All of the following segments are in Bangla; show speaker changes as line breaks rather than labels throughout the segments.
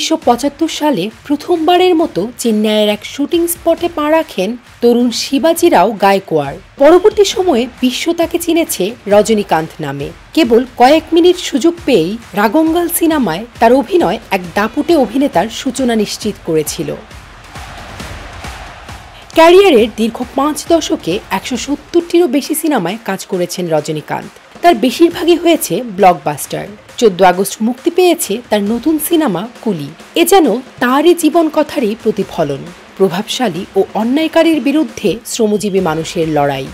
1975 সালে প্রথমবারের মতো চেন্নাইয়ের এক শুটিং স্পটে পা রাখেন তরুণ শিবাজি রাও গায়কোয়াড়। পরবর্তী সময়ে বিশ্ব তাকে চিনেছে রজনীকান্ত নামে। কেবল কয়েক মিনিট সুযোগ পেয়েই রাগঙ্গাল সিনেমায় তার অভিনয় এক দাপুটে অভিনেতার সূচনা নিশ্চিত করেছিল। ক্যারিয়ারের দীর্ঘ 5 দশকে 170টিরও বেশি সিনেমায় কাজ করেছেন রজনীকান্ত। তার বেশিরভাগই হয়েছে ব্লকবাস্টার। 14 আগস্ট মুক্তি পেয়েছে তার নতুন সিনেমা কুলি। এ যেন তারই জীবন কথারই প্রতিফলন, প্রভাবশালী ও অন্যায়কারীর বিরুদ্ধে শ্রমজীবী মানুষের লড়াই।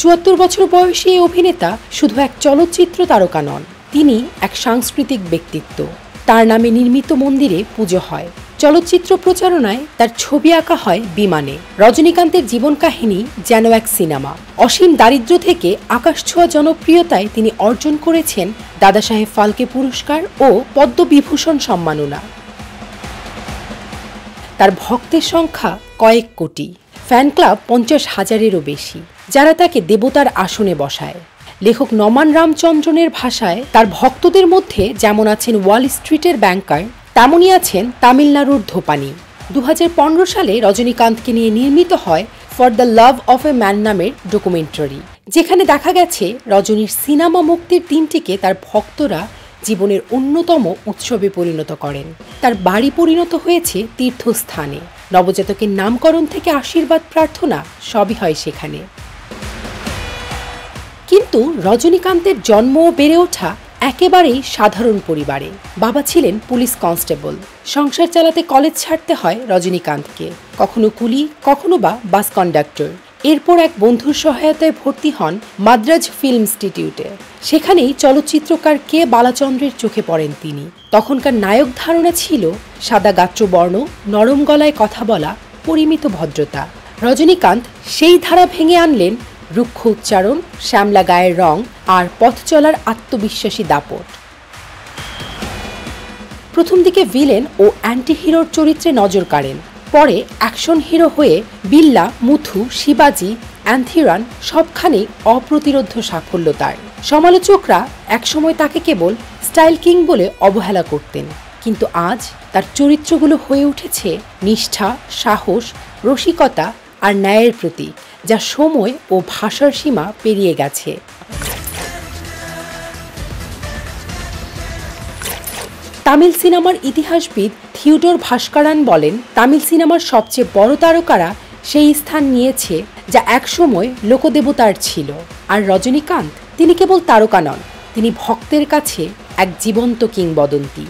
74 বছর বয়সী এই অভিনেতা শুধু এক চলচ্চিত্র তারকা নন, তিনি এক সাংস্কৃতিক ব্যক্তিত্ব। তার নামে নির্মিত মন্দিরে পুজো হয়, চলচ্চিত্র প্রচারণায় তার ছবি আঁকা হয় বিমানে। রজনীকান্তের জীবন কাহিনী যেন এক সিনেমা। অসীম দারিদ্র্য থেকে আকাশছোঁয়া জনপ্রিয়তায় তিনি অর্জন করেছেন দাদাসাহেব ফালকে পুরস্কার ও পদ্মবিভূষণ সম্মাননা। তার ভক্তের সংখ্যা কয়েক কোটি, ফ্যান ক্লাব 50,000-এরও বেশি, যারা তাকে দেবতার আসনে বসায়। লেখক নমান রামচন্দ্রনের ভাষায় তার ভক্তদের মধ্যে যেমন আছেন ওয়াল স্ট্রিটের ব্যাংকার, তেমনই আছেন তামিলনাড়ুর ধোপানি। 2015 সালে রজনীকান্তকে নিয়ে নির্মিত হয় for the love of a man নামের ডকুমেন্টারি, যেখানে দেখা গেছে রজনীর সিনেমা মুক্তির দিনটিকে তার ভক্তরা জীবনের অন্যতম উৎসবে পরিণত করেন। তার বাড়ি পরিণত হয়েছে তীর্থস্থানে। নবজাতকের নামকরণ থেকে আশীর্বাদ প্রার্থনা সবই হয় সেখানে। কিন্তু রজনীকান্তের জন্ম ও বেড়ে ওঠা একেবারেই সাধারণ পরিবারে। বাবা ছিলেন পুলিশ কনস্টেবল। সংসার চালাতে কলেজ ছাড়তে হয় রজনীকান্তকে, কখনো কুলি, কখনো বা বাস কন্ডাক্টর। এরপর এক বন্ধুর সহায়তায় ভর্তি হন মাদ্রাজ ফিল্ম ইনস্টিটিউটে। সেখানেই চলচ্চিত্রকার কে বালাচন্দ্রের চোখে পড়েন তিনি। তখনকার নায়ক ধারণা ছিল সাদা গাত্রবর্ণ, নরম গলায় কথা বলা, পরিমিত ভদ্রতা। রজনীকান্ত সেই ধারা ভেঙে আনলেন রুক্ষ উচ্চারণ, শ্যামলা গায়ের রং আর পথ চলার আত্মবিশ্বাসী দাপট। প্রথম দিকে ভিলেন ও অ্যান্টি হিরোর চরিত্রে নজর কাড়েন, পরে অ্যাকশন হিরো হয়ে বিল্লা, মুথু, শিবাজি, অ্যান্থিরান সবখানেই অপ্রতিরোধ্য সাফল্য তার। সমালোচকরা একসময় তাকে কেবল স্টাইল কিং বলে অবহেলা করতেন, কিন্তু আজ তার চরিত্রগুলো হয়ে উঠেছে নিষ্ঠা, সাহস, রসিকতা আর ন্যায়ের প্রতীক, যা সময় ও ভাষার সীমা পেরিয়ে গেছে। তামিল সিনেমার ইতিহাসবিদ থিওডোর ভাস্করান বলেন, তামিল সিনেমার সবচেয়ে বড় তারকারা সেই স্থান নিয়েছে যা একসময় লোকদেবতার ছিল। আর রজনীকান্ত, তিনি কেবল তারকা নন, তিনি ভক্তের কাছে এক জীবন্ত কিংবদন্তি।